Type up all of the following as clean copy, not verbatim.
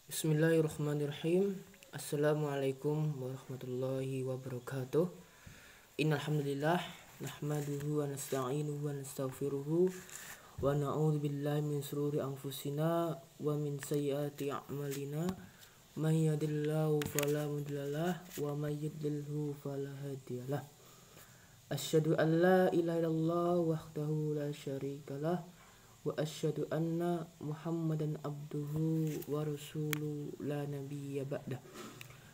Bismillahirrahmanirrahim. Assalamualaikum warahmatullahi wabarakatuh. Innal hamdalillah nahmaduhu wa nasta'inuhu wa nastaghfiruhu wa na'udzu billahi min shururi anfusina wa min sayyiati a'malina. May yahdihillahu fala mudhillalah wa may yudlilhu fala hadiyalah. Asyhadu an la ilaha illallah wahdahu la syarikalah wa asyhadu anna Muhammadan abduhu wa rasuluhu la nabiyya ba'dah.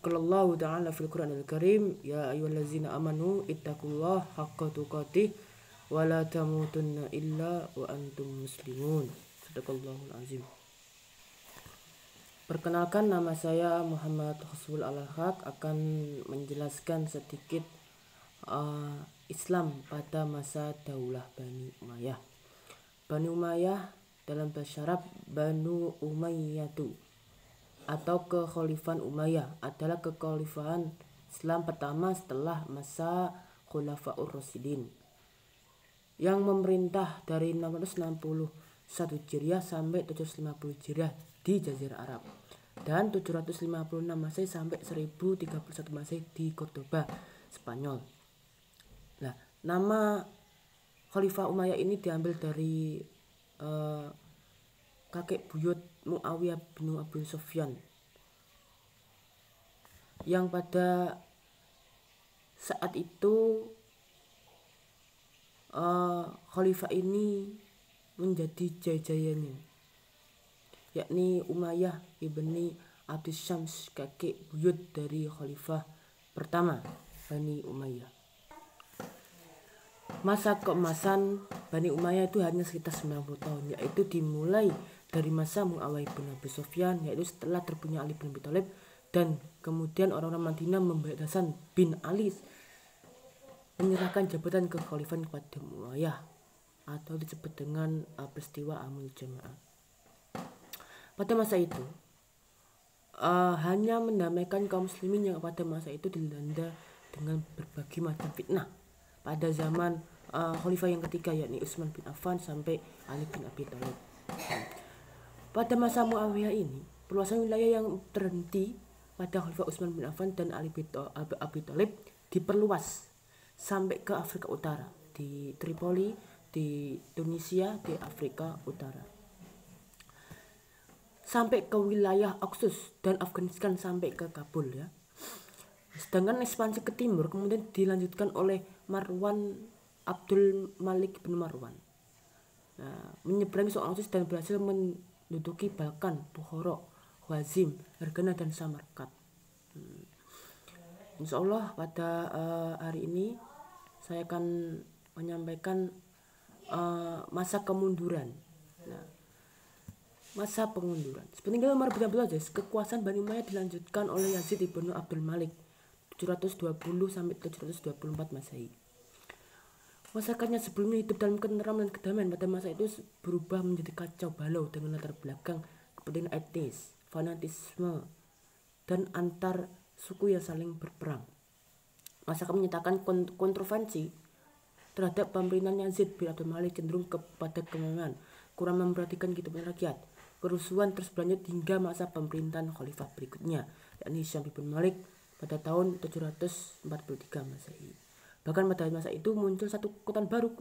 Qala Allah ta'ala fil Qur'anil Karim, ya ayyuhallazina amanu ittaqullaha haqqa tuqatih wa la tamutunna illa wa antum muslimun. Shadaqallahul azim. Perkenalkan, nama saya Muhammad Husbul Al-Haq, akan menjelaskan sedikit Islam pada masa Daulah Bani Umayyah. Bani Umayyah dalam bahasa Arab Banu Umayyatu atau Kekhalifahan Umayyah adalah kekhalifahan Islam pertama setelah masa Khulafaur Rasyidin yang memerintah dari 661 Hijriah sampai 750 Hijriah di Jazirah Arab dan 756 Masehi sampai 1031 Masehi di Cordoba, Spanyol. Nah, nama Khalifah Umayyah ini diambil dari kakek buyut Muawiyah bin Abi Sufyan yang pada saat itu Khalifah ini menjadi jaya-jayanya, yakni Umayyah ibni Abdus Syams, kakek buyut dari Khalifah pertama Bani Umayyah. Masa keemasan Bani Umayyah itu hanya sekitar 90 tahun, yaitu dimulai dari masa Muawiyah bin Abi Sufyan, yaitu setelah terbunuhnya Ali bin Abi Thalib, dan kemudian orang-orang Madinah membayar Hasan bin Ali menyerahkan jabatan kekhalifahan kepada Muawiyah atau disebut dengan peristiwa Amul Jamaah. Pada masa itu hanya mendamaikan kaum muslimin yang pada masa itu dilanda dengan berbagai macam fitnah pada zaman Khalifah yang ketiga, yakni Utsman bin Affan sampai Ali bin Abi Thalib. Pada masa Muawiyah ini, perluasan wilayah yang terhenti pada Khalifah Utsman bin Affan dan Ali bin Abi Thalib diperluas sampai ke Afrika Utara, di Tripoli, di Tunisia, di Afrika Utara, sampai ke wilayah Oxus dan Afghanistan sampai ke Kabul, ya. Sedangkan ekspansi ke timur kemudian dilanjutkan oleh Marwan Abdul Malik bin Marwan. Nah, menyeberangi Sungai Oxus dan berhasil menduduki Balkan, Bukhara, Khwazim, Fergana dan Samarkand. Insya Allah pada hari ini saya akan menyampaikan masa kemunduran. Nah, masa pengunduran. Seperti Umar bin Abdul Aziz, kekuasaan Bani Umayyah dilanjutkan oleh Yazid ibnu Abdul Malik 720 sampai 724 Masehi. Masyarakatnya sebelumnya hidup dalam ketenteraman dan kedamaian, pada masa itu berubah menjadi kacau balau dengan latar belakang kepentingan etnis, fanatisme, dan antar suku yang saling berperang. Masyarakat menyatakan kontroversi terhadap pemerintahan Yazid bin Abdul Malik cenderung kepada kemenangan, kurang memperhatikan kehidupan rakyat. Kerusuhan terus berlanjut hingga masa pemerintahan khalifah berikutnya, yakni Hisham bin Malik pada tahun 743 Masehi. Bahkan pada masa itu muncul satu kekuatan baru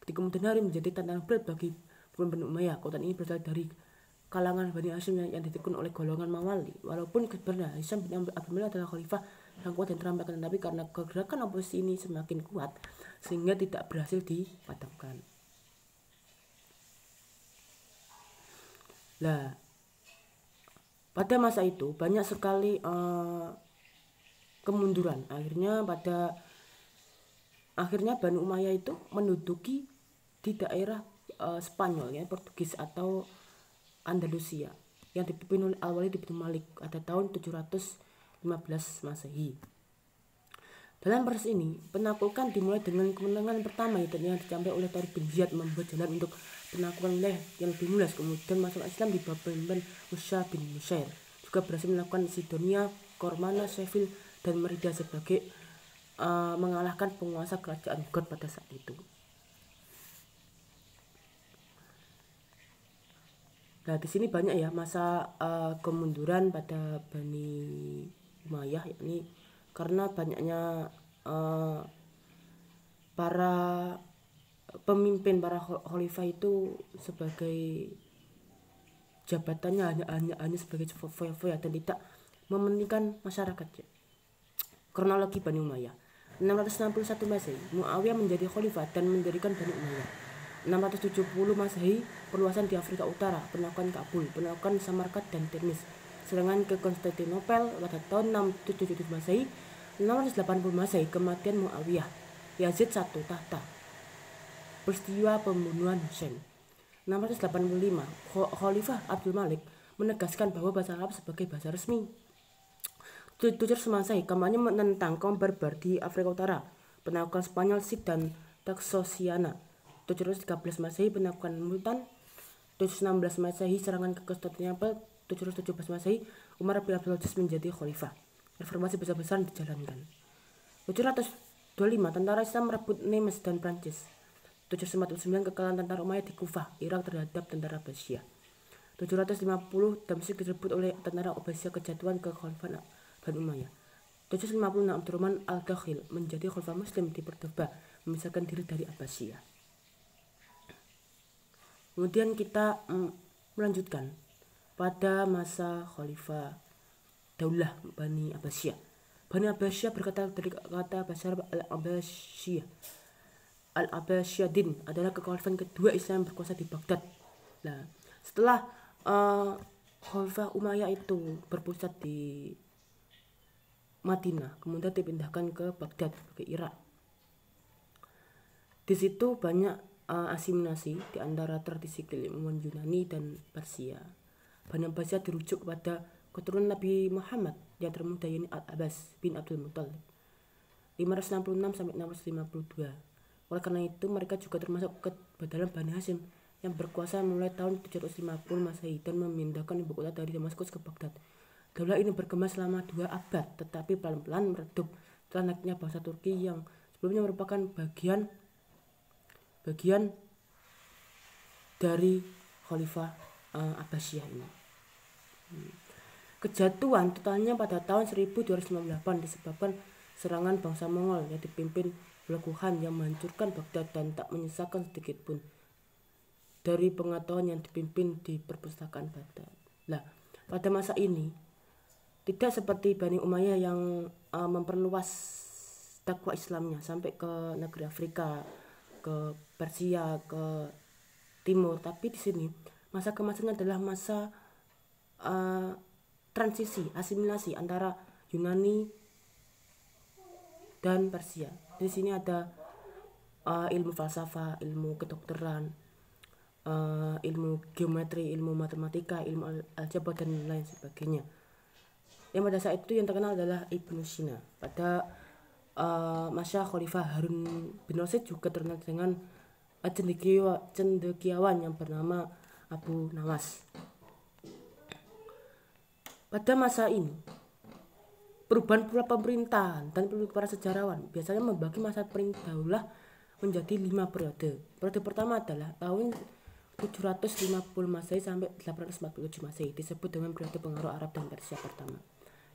di kemudian hari menjadi tantangan berat bagi Bani Umayyah. Kekuatan ini berasal dari kalangan Bani Hashim yang ditekun oleh golongan Mawali. Walaupun sebenarnya Hisham bin Abdul Malik adalah khalifah yang kuat dan terampil, tetapi karena kegerakan oposisi ini semakin kuat sehingga tidak berhasil dipadamkan. Nah, pada masa itu banyak sekali kemunduran. Akhirnya Bani Umayyah itu menduduki di daerah Spanyol, ya, Portugis atau Andalusia, yang dipimpin oleh Al-Walid bin Malik pada tahun 715 Masehi. Dalam proses ini, penaklukan dimulai dengan kemenangan pertama yang dicapai oleh Tariq bin Ziyad, membuat jalan untuk penaklukan wilayah yang lebih luas. Kemudian masuk Islam di bawah pemimpin Musa bin Musair juga berhasil melakukan Sidonia, Kormana, Sheffield, dan Merida sebagai mengalahkan penguasa kerajaan God pada saat itu. Nah, di sini banyak ya masa kemunduran pada Bani Umayyah, yakni karena banyaknya uh, para pemimpin, para khalifah itu sebagai jabatannya hanya sebagai foya-foya dan tidak mementingkan masyarakat. Kronologi Bani Umayyah. 661 Masehi, Muawiyah menjadi khalifah dan mendirikan Bani Umayyah. 670 Masehi, perluasan di Afrika Utara, penaklukan Kabul, penaklukan Samarkand dan Tirmiz, serangan ke Konstantinopel pada tahun 677 Masehi. 680 Masehi, kematian Muawiyah, Yazid I tahta, peristiwa pembunuhan Husain. 685, Khalifah Abdul Malik menegaskan bahwa bahasa Arab sebagai bahasa resmi. 700 Masehi, kampanye menentang kaum barbar di Afrika Utara, penaklukan Spanyol Cid dan Taxosiana. 713 Masehi, penaklukan Multan. 716 Masehi, serangan ke Konstantinopel. 717 Masehi, Umar bin Abdul Aziz menjadi khalifah. Reformasi besar-besaran dijalankan. 725, tentara Islam merebut Nimes dan Prancis. 749, kekalahan tentara Umayyah di Kufah, Irak terhadap tentara Abbasiyah. 750, Damsyik direbut oleh tentara Abbasiyah, kejatuhan kekhalifahan Bani Umayyah. 756, Abdurrahman al-Dakhil menjadi khalifah muslim di Cordoba, memisahkan diri dari Abbasiyah. Kemudian kita melanjutkan pada masa khalifah Daulah Bani Abbasiyah. Bani Abbasiyah berkata dari kata bahasa Arab al-Abbasiyah. Al-Abbasiyadin adalah kekhalifahan kedua Islam yang berkuasa di Baghdad. Nah, setelah Khalifah Umayyah itu berpusat di Madinah, kemudian dipindahkan ke Baghdad, ke Irak. Di situ banyak asimilasi di antara tradisi keilmuan Yunani dan Persia. Bani Abbasiyah dirujuk kepada keturunan Nabi Muhammad yang termuda, yakni Al-Abbas bin Abdul Muttalib, 566 sampai 652. Oleh karena itu mereka juga termasuk ke dalam Bani Hashim yang berkuasa mulai tahun 750 Masehi dan memindahkan ibu kota dari Damaskus ke Baghdad. Daulah ini berkembang selama 2 abad, tetapi pelan-pelan meredup setelah naiknya bangsa Turki yang sebelumnya merupakan bagian dari Khalifah Abbasiyah ini. Kejatuhan totalnya pada tahun 1298 disebabkan serangan bangsa Mongol yang dipimpin Hulaguhan yang menghancurkan Baghdad dan tak menyisakan sedikit pun dari pengetahuan yang dipimpin di perpustakaan Baghdad. Nah, pada masa ini tidak seperti Bani Umayyah yang memperluas dakwah Islamnya sampai ke negeri Afrika, ke Persia, ke timur, tapi di sini masa kemasannya adalah masa transisi, asimilasi antara Yunani dan Persia. Di sini ada ilmu falsafah, ilmu kedokteran, ilmu geometri, ilmu matematika, ilmu aljabar dan lain sebagainya. Yang pada saat itu yang terkenal adalah Ibnu Sina. Pada masa Khalifah Harun bin Rasyid juga terkenal dengan cendekiawan yang bernama Abu Nawas. Pada masa ini perubahan pola pemerintahan dan para sejarawan biasanya membagi masa Daulah menjadi 5 periode. Periode pertama adalah tahun 750 Masehi sampai 847 Masehi, disebut dengan periode pengaruh Arab dan Persia pertama.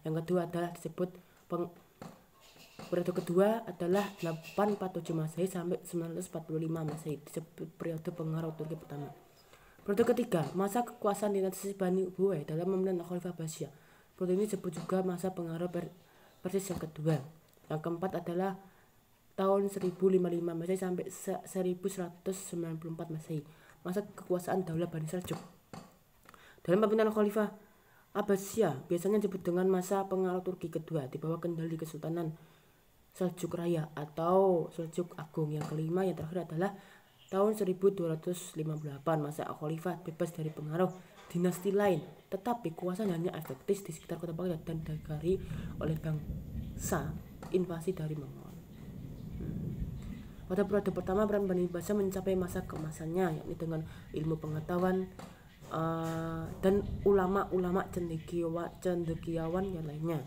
Yang kedua adalah periode kedua adalah 847 Masehi sampai 945 Masehi, disebut periode pengaruh Turki pertama. Periode ketiga, masa kekuasaan dinasti Bani Umayyah dalam pemerintahan Khalifah Abbasiyah. Periode ini disebut juga masa pengaruh Persis yang kedua. Yang keempat adalah tahun 1055 Masehi sampai 1194 Masehi, masa kekuasaan Daulah Bani Seljuk. Dalam pemerintahan Khalifah Abbasiyah biasanya disebut dengan masa pengaruh Turki kedua di bawah kendali Kesultanan Seljuk Raya atau Seljuk Agung. Yang kelima yang terakhir adalah tahun 1258, masa Khalifah bebas dari pengaruh dinasti lain, tetapi kuasanya hanya efektif di sekitar kota Baghdad dan digari oleh bangsa invasi dari Mongol. Pada periode pertama Bani Abbasiyah mencapai masa keemasannya, yakni dengan ilmu pengetahuan dan ulama-ulama cendekiawan yang lainnya.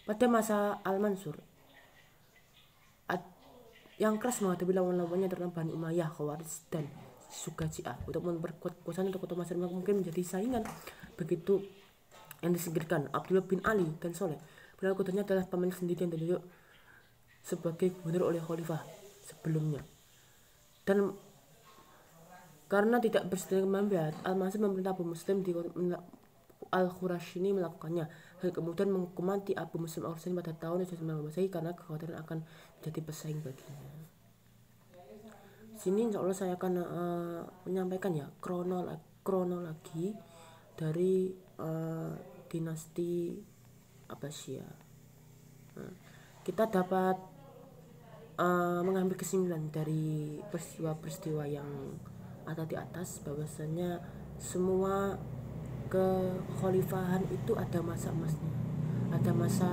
Pada masa Al-Mansur yang keras menghadapi lawan-lawannya terutama Bani Umayyah, Khawarij dan Sugajiah untuk memperkuat kekuasaan untuk Ottoman mungkin menjadi saingan begitu yang disingkirkan Abdullah bin Ali dan Soleh. Padahal kudanya adalah pamannya sendiri yang ditunjuk sebagai gubernur oleh khalifah sebelumnya. Dan karena tidak bersedia membayar, Al-Mansur memerintah Abu Muslim di Al-Khurashini melakukannya, dan kemudian menghukum mati Abu Muslim Al-Khurashini pada tahun 719 Masehi karena kekhawatiran akan menjadi pesaing baginya. Sini insya Allah saya akan menyampaikan ya kronologi dari dinasti Abbasiyah. Kita dapat mengambil kesimpulan dari peristiwa-peristiwa yang ada di atas bahwasanya semua kekhalifahan itu ada masa emasnya, ada masa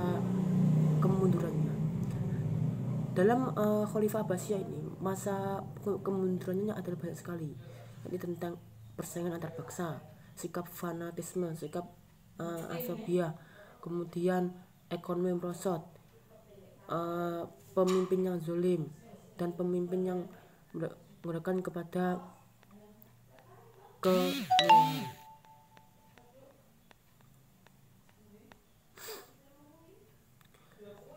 kemundurannya. Dalam Khalifah Abbasiyah ini masa kemundurannya adalah banyak sekali. Ini tentang persaingan antar bangsa, sikap fanatisme, sikap asabiyah, kemudian ekonomi merosot, pemimpin yang zalim dan pemimpin yang menggunakan kepada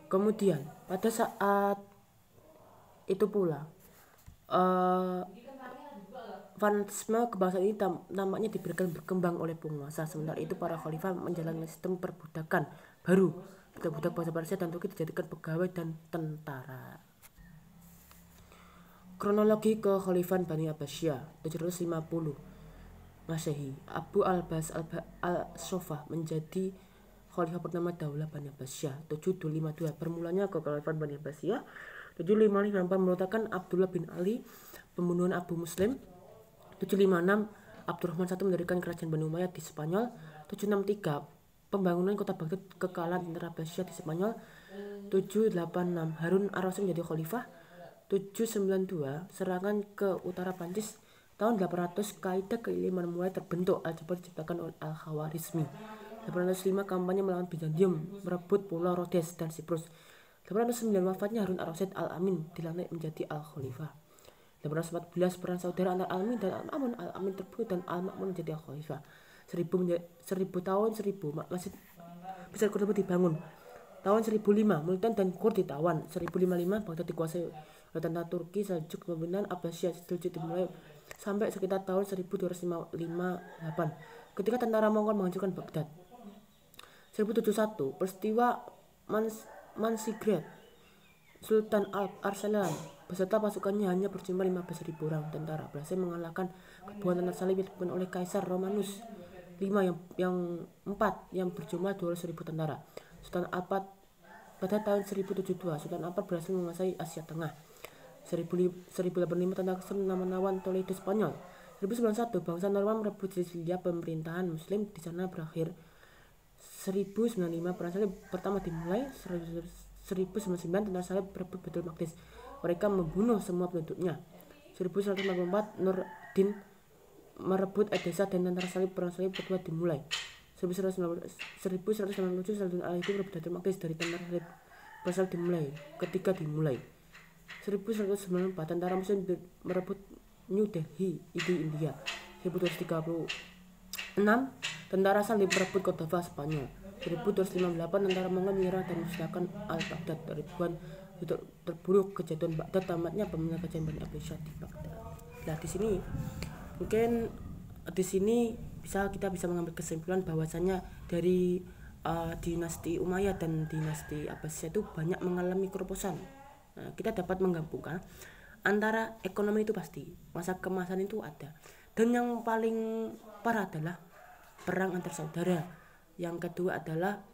Kemudian pada saat itu pula fanatisme kebangsaan ini nampaknya diberikan berkembang oleh penguasa. Sementara itu para khalifah menjalankan sistem perbudakan baru. Budak-budak bangsa Persia dan Turki dijadikan pegawai dan tentara. Kronologi kekhalifahan Bani Abbasiyah 750 Masehi. Abu al-Bas al-Sofah menjadi khalifah pertama Daulah Bani Abbasiyah 752. Permulanya kekhalifahan Bani Abbasiyah 755 pemberontakan Abdullah bin Ali, pembunuhan Abu Muslim. 756 Abdurrahman I mendirikan kerajaan Bani Umayyah di Spanyol. 763 pembangunan kota Baghdad, kekalahan tentara Abbasiyah di Spanyol. 786 Harun ar-Rasyid menjadi khalifah. 792 serangan ke utara Prancis. Tahun 800 kaidah keiliman mulai terbentuk, aljabar diciptakan oleh Al-Khawarizmi. 805 kampanye melawan Bizantium, merebut Pulau Rhodes dan Siprus. 809 wafatnya Harun ar-Rasyid, Al-Amin dilantik menjadi Al-Khalifah. 814 perang saudara antara Al-Amin dan Al-Ma'mun. Al-Amin terbunuh dan Al-Ma'mun menjadi Al-Khalifah. 1000 tahun 1000 masjid besar Kurd dibangun. Tahun 1005 Multan dan Kurd ditawan. 1055 Baghdad dikuasai oleh tentara Turki Seljuk. Pemerintahan Abbasiyah Seljuk dimulai sampai sekitar tahun 1258 ketika tentara Mongol menghancurkan Baghdad. 1071 peristiwa Mansigrad. Sultan Alp Arslan beserta pasukannya hanya berjumlah 15.000 orang tentara berhasil mengalahkan gabungan tentara salib yang dipimpin oleh Kaisar Romanus V yang berjumlah 200.000 tentara. Sultan Alp pada tahun 1072 Sultan Alp berhasil menguasai Asia Tengah. 1085 tentara Kristen menawan Toledo Spanyol. 1091 bangsa Norman merebut Sisilia, pemerintahan Muslim di sana berakhir. 1095 perang salib pertama dimulai. 1099 tentara salib merebut Baitul Maqdis. Mereka membunuh semua penduduknya. 1154 Nurdin merebut Edessa dan tentara salib perang salib kedua dimulai. 1197 Saladin al-Ayyubi merebut Baitul Maqdis dari tentara salib perang salib ketiga dimulai. 1194 tentara Muslim merebut New Delhi di India. 1236 tentara salib merebut Cordova Spanyol. 1258 tentara Mongol menyerang dan musnahkan Al-Baghdad. Ribuan terbunuh. Kejatuhan Baghdad, tamatnya pemerintahan kerajaan Bani Abbasiyah di Baghdad. Nah, di sini kita bisa mengambil kesimpulan bahwasanya dari dinasti Umayyah dan dinasti Abbasiyah itu banyak mengalami kerobosan. Nah, kita dapat menggabungkan antara ekonomi itu pasti, masa kemasan itu ada, dan yang paling parah adalah perang antar saudara. Yang kedua adalah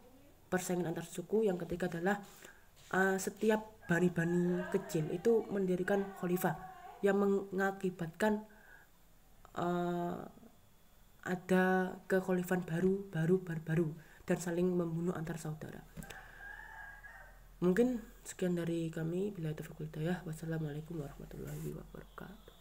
persaingan antar suku. Yang ketiga adalah setiap bani-bani kecil itu mendirikan khalifah yang mengakibatkan ada kekhalifahan baru dan saling membunuh antar saudara. Mungkin sekian dari kami. Billahi taufiq wal hidayah. Wassalamualaikum warahmatullahi wabarakatuh.